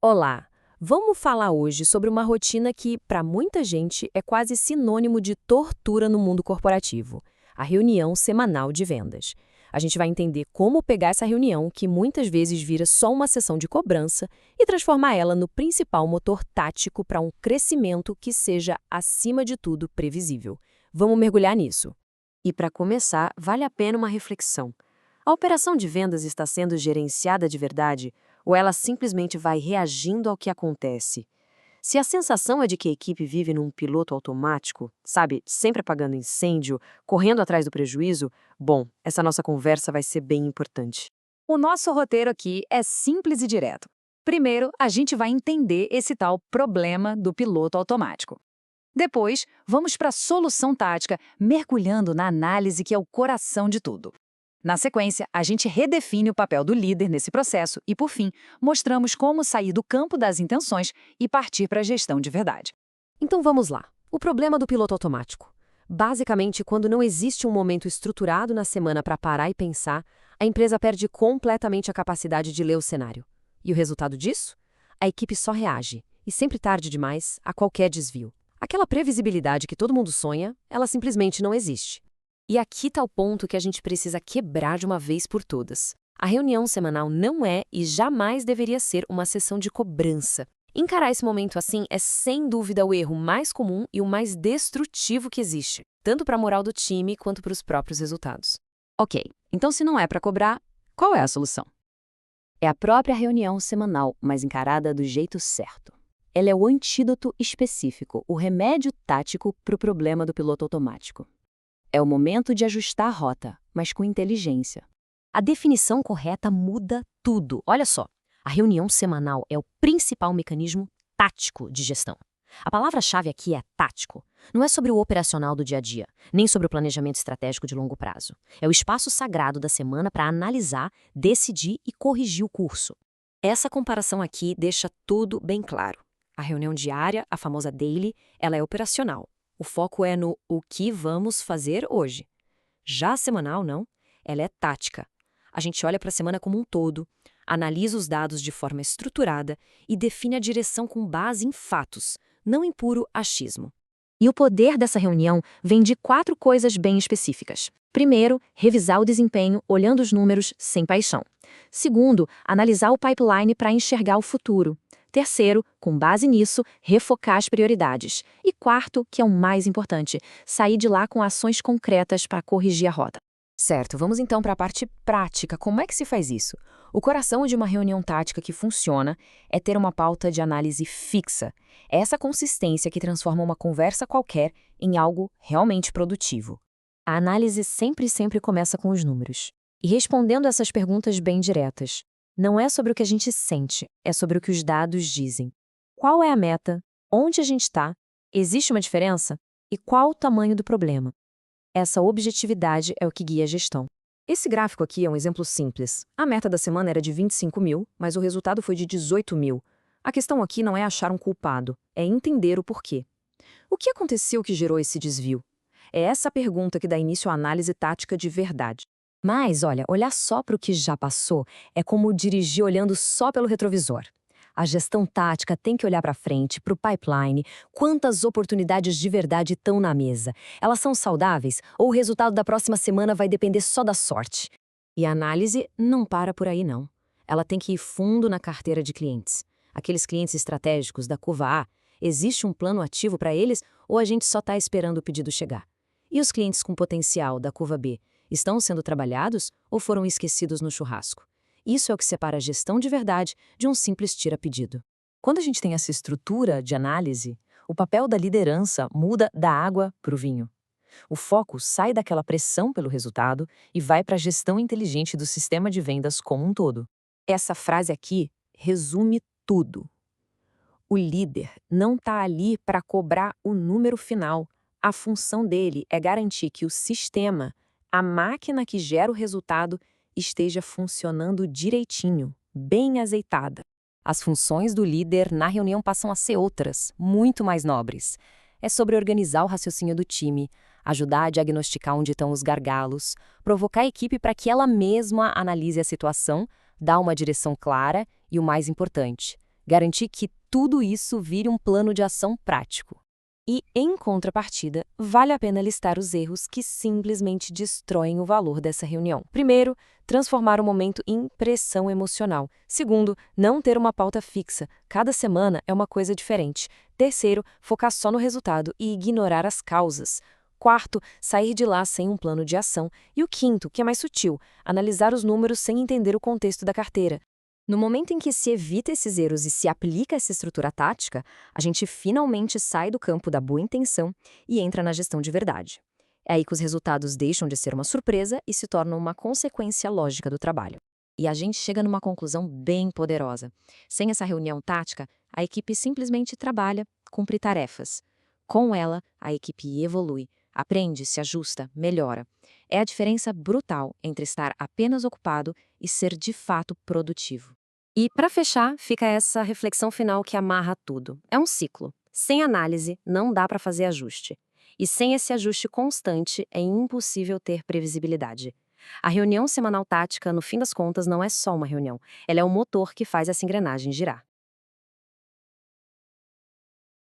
Olá! Vamos falar hoje sobre uma rotina que, para muita gente, é quase sinônimo de tortura no mundo corporativo: a reunião semanal de vendas. A gente vai entender como pegar essa reunião, que muitas vezes vira só uma sessão de cobrança, e transformar ela no principal motor tático para um crescimento que seja, acima de tudo, previsível. Vamos mergulhar nisso. E para começar, vale a pena uma reflexão. A operação de vendas está sendo gerenciada de verdade ou ela simplesmente vai reagindo ao que acontece? Se a sensação é de que a equipe vive num piloto automático, sabe, sempre apagando incêndio, correndo atrás do prejuízo, bom, essa nossa conversa vai ser bem importante. O nosso roteiro aqui é simples e direto. Primeiro, a gente vai entender esse tal problema do piloto automático. Depois, vamos para a solução tática, mergulhando na análise que é o coração de tudo. Na sequência, a gente redefine o papel do líder nesse processo e, por fim, mostramos como sair do campo das intenções e partir para a gestão de verdade. Então vamos lá. O problema do piloto automático. Basicamente, quando não existe um momento estruturado na semana para parar e pensar, a empresa perde completamente a capacidade de ler o cenário. E o resultado disso? A equipe só reage, e sempre tarde demais, a qualquer desvio. Aquela previsibilidade que todo mundo sonha, ela simplesmente não existe. E aqui está o ponto que a gente precisa quebrar de uma vez por todas. A reunião semanal não é e jamais deveria ser uma sessão de cobrança. Encarar esse momento assim é sem dúvida o erro mais comum e o mais destrutivo que existe, tanto para a moral do time quanto para os próprios resultados. Ok, então se não é para cobrar, qual é a solução? É a própria reunião semanal, mas encarada do jeito certo. Ela é o antídoto específico, o remédio tático para o problema do piloto automático. É o momento de ajustar a rota, mas com inteligência. A definição correta muda tudo. Olha só, a reunião semanal é o principal mecanismo tático de gestão. A palavra-chave aqui é tático. Não é sobre o operacional do dia a dia, nem sobre o planejamento estratégico de longo prazo. É o espaço sagrado da semana para analisar, decidir e corrigir o curso. Essa comparação aqui deixa tudo bem claro. A reunião diária, a famosa daily, ela é operacional. O foco é no o que vamos fazer hoje. Já a semanal, não. Ela é tática. A gente olha para a semana como um todo, analisa os dados de forma estruturada e define a direção com base em fatos, não em puro achismo. E o poder dessa reunião vem de 4 coisas bem específicas. Primeiro, revisar o desempenho olhando os números sem paixão. Segundo, analisar o pipeline para enxergar o futuro. Terceiro, com base nisso, refocar as prioridades. E quarto, que é o mais importante, sair de lá com ações concretas para corrigir a rota. Certo, vamos então para a parte prática. Como é que se faz isso? O coração de uma reunião tática que funciona é ter uma pauta de análise fixa. É essa consistência que transforma uma conversa qualquer em algo realmente produtivo. A análise sempre começa com os números. E respondendo essas perguntas bem diretas. Não é sobre o que a gente sente, é sobre o que os dados dizem. Qual é a meta? Onde a gente está? Existe uma diferença? E qual o tamanho do problema? Essa objetividade é o que guia a gestão. Esse gráfico aqui é um exemplo simples. A meta da semana era de 25 mil, mas o resultado foi de 18 mil. A questão aqui não é achar um culpado, é entender o porquê. O que aconteceu que gerou esse desvio? É essa pergunta que dá início à análise tática de verdade. Mas, olha, olhar só para o que já passou é como dirigir olhando só pelo retrovisor. A gestão tática tem que olhar para frente, para o pipeline, quantas oportunidades de verdade estão na mesa. Elas são saudáveis ou o resultado da próxima semana vai depender só da sorte? E a análise não para por aí, não. Ela tem que ir fundo na carteira de clientes. Aqueles clientes estratégicos da curva A, existe um plano ativo para eles ou a gente só está esperando o pedido chegar? E os clientes com potencial da curva B, estão sendo trabalhados ou foram esquecidos no churrasco? Isso é o que separa a gestão de verdade de um simples tira-pedido. Quando a gente tem essa estrutura de análise, o papel da liderança muda da água para o vinho. O foco sai daquela pressão pelo resultado e vai para a gestão inteligente do sistema de vendas como um todo. Essa frase aqui resume tudo. O líder não está ali para cobrar o número final. A função dele é garantir que o sistema, a máquina que gera o resultado, esteja funcionando direitinho, bem azeitada. As funções do líder na reunião passam a ser outras, muito mais nobres. É sobre organizar o raciocínio do time, ajudar a diagnosticar onde estão os gargalos, provocar a equipe para que ela mesma analise a situação, dar uma direção clara e, o mais importante, Garantir que tudo isso vire um plano de ação prático. E, em contrapartida, vale a pena listar os erros que simplesmente destroem o valor dessa reunião. Primeiro, transformar o momento em pressão emocional. Segundo, não ter uma pauta fixa. Cada semana é uma coisa diferente. Terceiro, focar só no resultado e ignorar as causas. Quarto, sair de lá sem um plano de ação. E o quinto, que é mais sutil, analisar os números sem entender o contexto da carteira. No momento em que se evita esses erros e se aplica essa estrutura tática, a gente finalmente sai do campo da boa intenção e entra na gestão de verdade. É aí que os resultados deixam de ser uma surpresa e se tornam uma consequência lógica do trabalho. E a gente chega numa conclusão bem poderosa. Sem essa reunião tática, a equipe simplesmente trabalha, cumpre tarefas. Com ela, a equipe evolui, aprende, se ajusta, melhora. É a diferença brutal entre estar apenas ocupado e ser de fato produtivo. E, para fechar, fica essa reflexão final que amarra tudo. É um ciclo. Sem análise, não dá para fazer ajuste. E sem esse ajuste constante, é impossível ter previsibilidade. A reunião semanal tática, no fim das contas, não é só uma reunião. Ela é o motor que faz essa engrenagem girar.